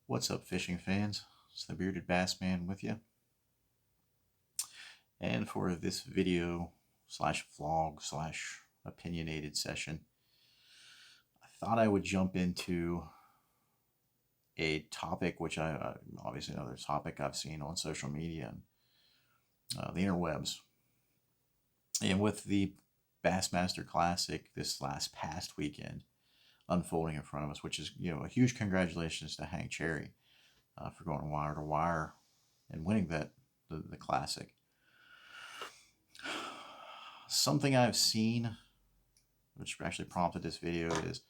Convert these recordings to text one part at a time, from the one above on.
What's up, fishing fans? It's the Bearded Bass Man with you. And for this video slash vlog slash opinionated session, I thought I would jump into a topic which I obviously another topic I've seen on social media and the interwebs. And with the Bassmaster Classic this past weekend unfolding in front of us, which is a huge congratulations to Hank Cherry for going wire to wire and winning the classic. Something I've seen, which actually prompted this video, is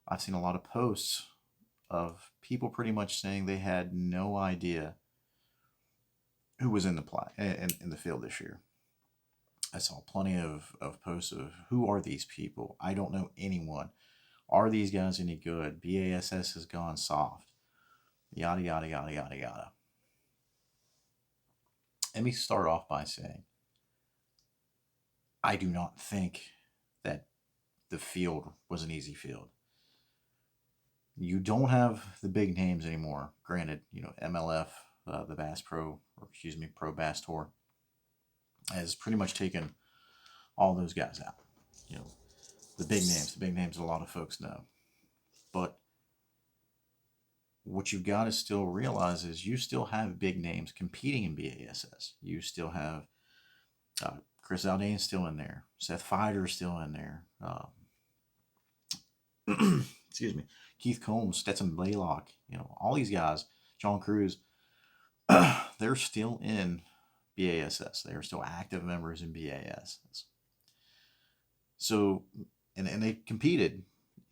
I've seen a lot of posts of people pretty much saying they had no idea who was in the field this year. I saw plenty of posts of who are these people? I don't know anyone. Are these guys any good? BASS has gone soft. Yada, yada, yada, yada, yada. Let me start off by saying I do not think that the field was an easy field. You don't have the big names anymore. Granted, MLF, the Pro Bass Tour, has pretty much taken all those guys out. The big names a lot of folks know. But what you've got to still realize is you still have big names competing in BASS. You still have Chris Zaldain still in there. Seth Feider still in there. Excuse me. Keith Combs, Stetson Blaylock, all these guys, John Cruz, they're still in BASS. They are still active members in BASS. So, and they competed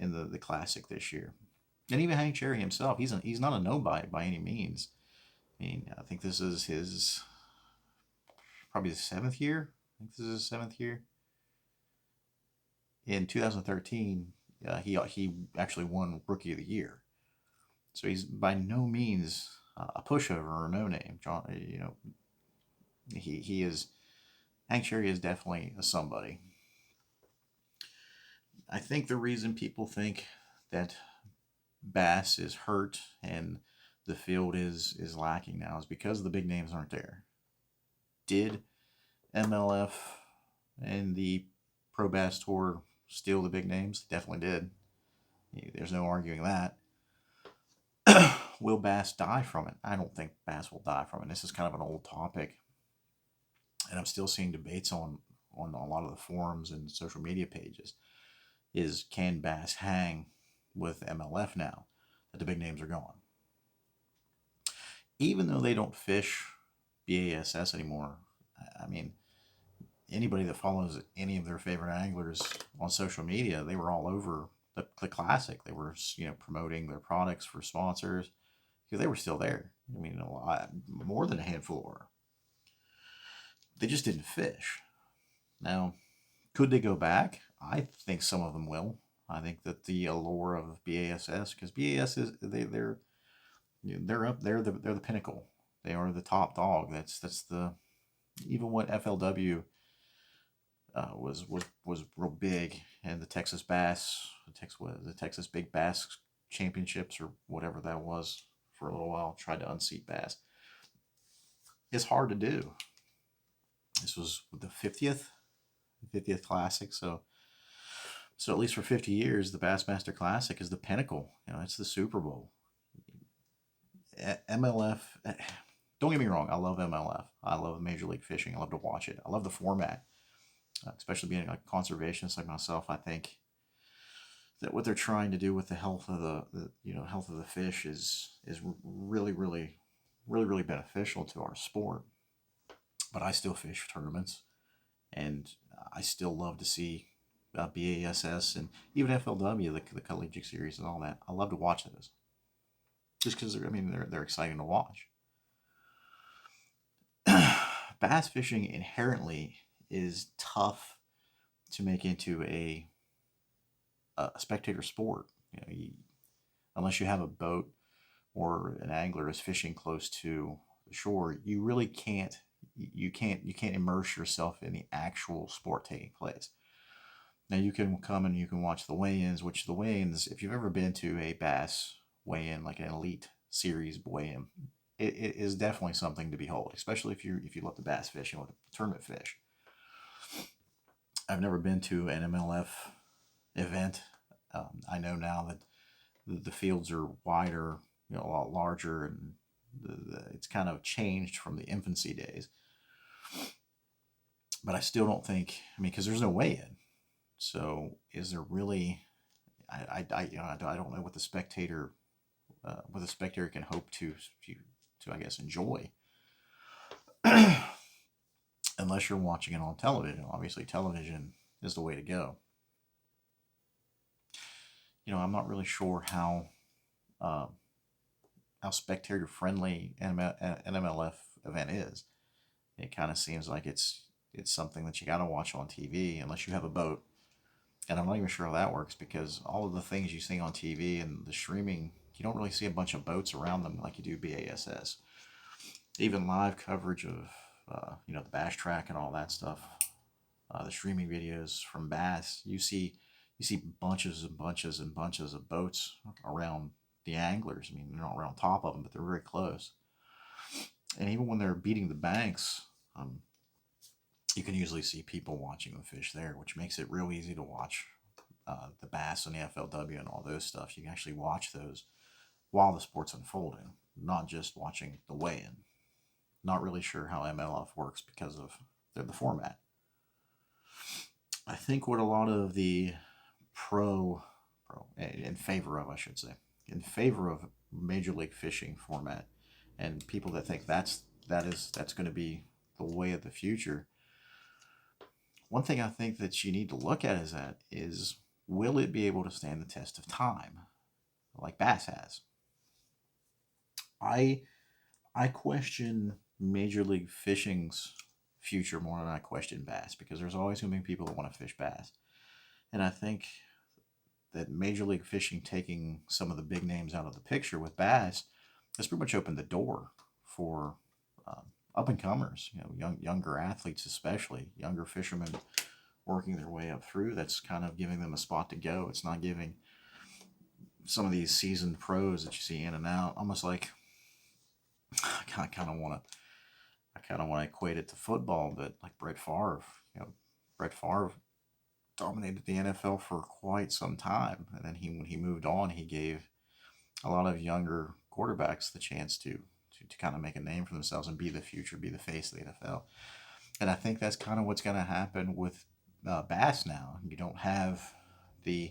in the Classic this year. And even Hank Cherry himself, he's not a nobody by any means. I mean, I think this is his probably the 7th year. I think this is his 7th year. In 2013, he actually won Rookie of the Year. So he's by no means a pushover or no name. John, he is. Hank Cherry is definitely a somebody. I think the reason people think that bass is hurt and the field is lacking now is because the big names aren't there. Did MLF and the Pro Bass Tour steal the big names? Definitely did. There's no arguing that. Will bass die from it? I don't think bass will die from it. This is kind of an old topic, and I'm still seeing debates on a lot of the forums and social media pages. Can bass hang with MLF now that the big names are gone? Even though they don't fish BASS anymore, I mean, anybody that follows any of their favorite anglers on social media, they were all over the Classic. They were, promoting their products for sponsors because they were still there. I mean, more than a handful were. They just didn't fish. Now, could they go back? I think some of them will. I think that the allure of BASS, because BAS is they're up there. They're the pinnacle. They are the top dog. That's the even what FLW was real big, and the Texas Big Bass Championships or whatever that was for a little while tried to unseat bass. It's hard to do. This was the 50th Classic, so at least for 50 years, the Bassmaster Classic is the pinnacle. It's the Super Bowl. MLF. Don't get me wrong. I love MLF. I love Major League Fishing. I love to watch it. I love the format. Especially being a conservationist like myself, I think that what they're trying to do with the health of the fish is really, really, really, really beneficial to our sport. But I still fish tournaments, and I still love to see BASS and even FLW, the collegiate series and all that. I love to watch those, just because they're exciting to watch. Bass fishing inherently is tough to make into a spectator sport. Unless you have a boat or an angler is fishing close to the shore, you really can't. You can't immerse yourself in the actual sport taking place. Now you can come and you can watch the weigh-ins, which the weigh-ins, if you've ever been to a bass weigh-in, like an elite series buoyant. It is definitely something to behold, especially if you love the bass fishing with the tournament fish. I've never been to an MLF event. I know now that the fields are wider, a lot larger, and it's kind of changed from the infancy days. But I still don't think. I mean, because there's no weigh-in. So is there really? I don't know what the spectator can hope to I guess enjoy, unless you're watching it on television. Obviously, television is the way to go. I'm not really sure uh, how spectator friendly an MLF event is. It kind of seems like it's something that you got to watch on TV unless you have a boat. And I'm not even sure how that works because all of the things you see on TV and the streaming, you don't really see a bunch of boats around them like you do BASS. Even live coverage of the Bass Track and all that stuff, the streaming videos from Bass, you see bunches and bunches and bunches of boats around the anglers. I mean, they're not around top of them, but they're very close. And even when they're beating the banks, you can usually see people watching the fish there, which makes it real easy to watch the bass and the FLW and all those stuff. You can actually watch those while the sport's unfolding, not just watching the weigh-in. Not really sure how MLF works because of the format. I think what a lot of the in favor of, I should say, in favor of Major League Fishing format, and people that think that's going to be the way of the future. One thing I think that you need to look at is will it be able to stand the test of time, like bass has? I question Major League Fishing's future more than I question bass because there's always going to be people that want to fish bass, and I think that Major League Fishing taking some of the big names out of the picture with bass has pretty much opened the door for up and comers, younger athletes, especially younger fishermen working their way up through. That's kind of giving them a spot to go. It's not giving some of these seasoned pros that you see in and out. Almost like I kind of want to equate it to football, but like Brett Favre. Brett Favre dominated the NFL for quite some time, and then when he moved on, he gave a lot of younger quarterbacks the chance to kind of make a name for themselves and be the future, be the face of the NFL. And I think that's kind of what's going to happen with bass now. You don't have the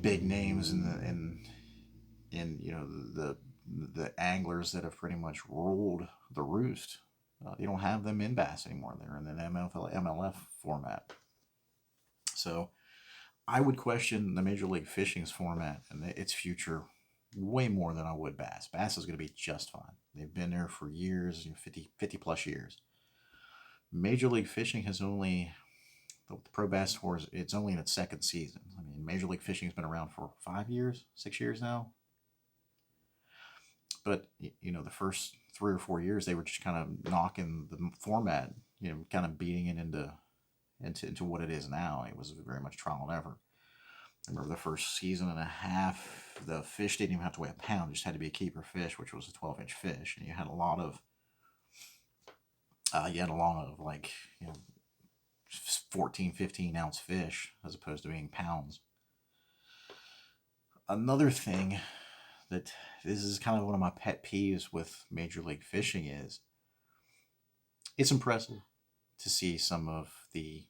big names in the anglers that have pretty much ruled the roost. You don't have them in bass anymore. They're in the MLF format. So I would question the Major League Fishing's format and its future way more than I would bass. Bass is going to be just fine. They've been there for years, 50 plus years. Major League Fishing has only, the Pro Bass Tour, it's only in its second season. I mean, Major League Fishing has been around for 5 years, 6 years now. But, the first 3 or 4 years, they were just kind of knocking the format, kind of beating it into what it is now. It was very much trial and error. I remember the first season and a half, the fish didn't even have to weigh a pound. It just had to be a keeper fish, which was a 12-inch fish. And you had a lot of like, 14, 15 ounce fish as opposed to being pounds. Another thing that this is kind of one of my pet peeves with Major League Fishing is it's impressive to see some of the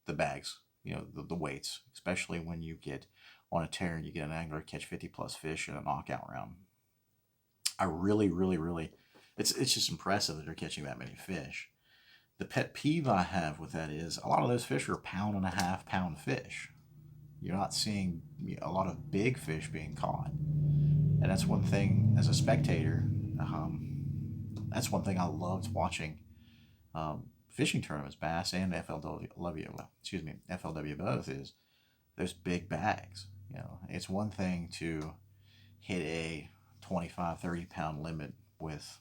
bags, the weights, especially when you get on a tear and you get an angler catch 50 plus fish in a knockout round. I really, really, really, it's just impressive that they're catching that many fish. The pet peeve I have with that is a lot of those fish are pound fish. You're not seeing a lot of big fish being caught. And that's one thing as a spectator, that's one thing I loved watching fishing tournaments, bass and FLW both, is those big bags. It's one thing to hit a 25, 30 pound limit with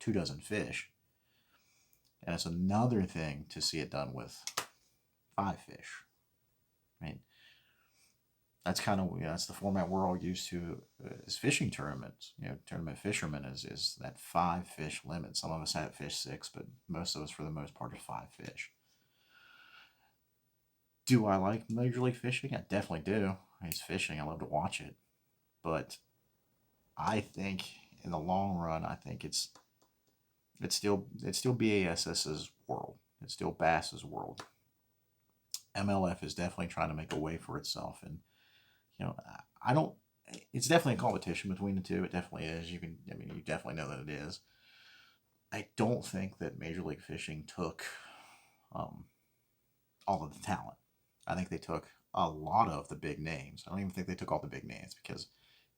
2 dozen fish, and it's another thing to see it done with 5 fish. I mean, that's kind of, that's the format we're all used to, is fishing tournaments. Tournament fishermen is that 5 fish limit. Some of us have fish 6, but most of us, for the most part, are 5 fish. Do I like Major League Fishing? I definitely do. I mean, it's fishing. I love to watch it. But I think in the long run, I think it's still BASS's world. It's still Bass's world. MLF is definitely trying to make a way for itself, and you know, I don't. It's definitely a competition between the two. It definitely is. You definitely know that it is. I don't think that Major League Fishing took um, all of the talent. I think they took a lot of the big names. I don't even think they took all the big names, because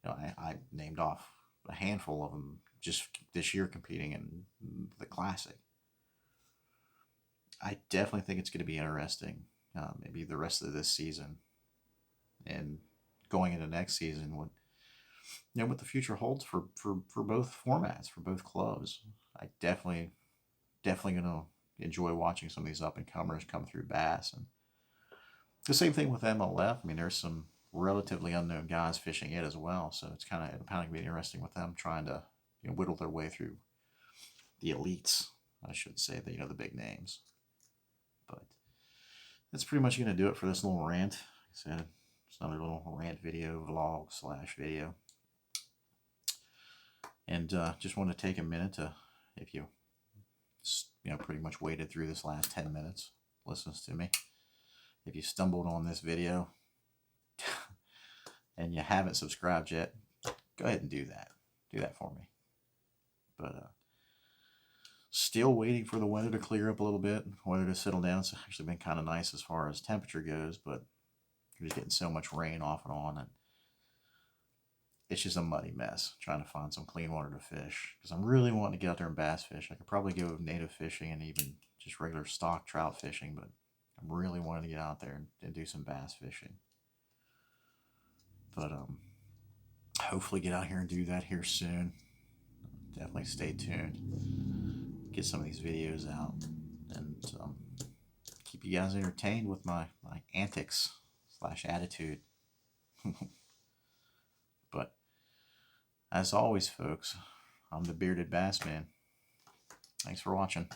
I named off a handful of them just this year competing in the Classic. I definitely think it's going to be interesting. Maybe the rest of this season and going into next season, what the future holds for both formats, for both clubs. I definitely going to enjoy watching some of these up and comers come through Bass, and the same thing with MLF. I mean, there's some relatively unknown guys fishing it as well, so it's kind of going to be interesting with them trying to whittle their way through the elites. I should say the big names. But that's pretty much going to do it for this little rant. Like I said, it's another little rant video, vlog / video. And just want to take a minute to, if you pretty much waited through this last 10 minutes, listens to me. If you stumbled on this video and you haven't subscribed yet, go ahead and do that. Do that for me. But still waiting for the weather to clear up a little bit, weather to settle down. It's actually been kind of nice as far as temperature goes, but you're just getting so much rain off and on, and it's just a muddy mess trying to find some clean water to fish, because I'm really wanting to get out there and bass fish. I could probably go native fishing and even just regular stock trout fishing, but I'm really wanting to get out there and do some bass fishing. But hopefully get out here and do that here soon. Definitely stay tuned. Get some of these videos out, and keep you guys entertained with my antics / attitude. But as always, folks, I'm the Bearded Bass Man. Thanks for watching.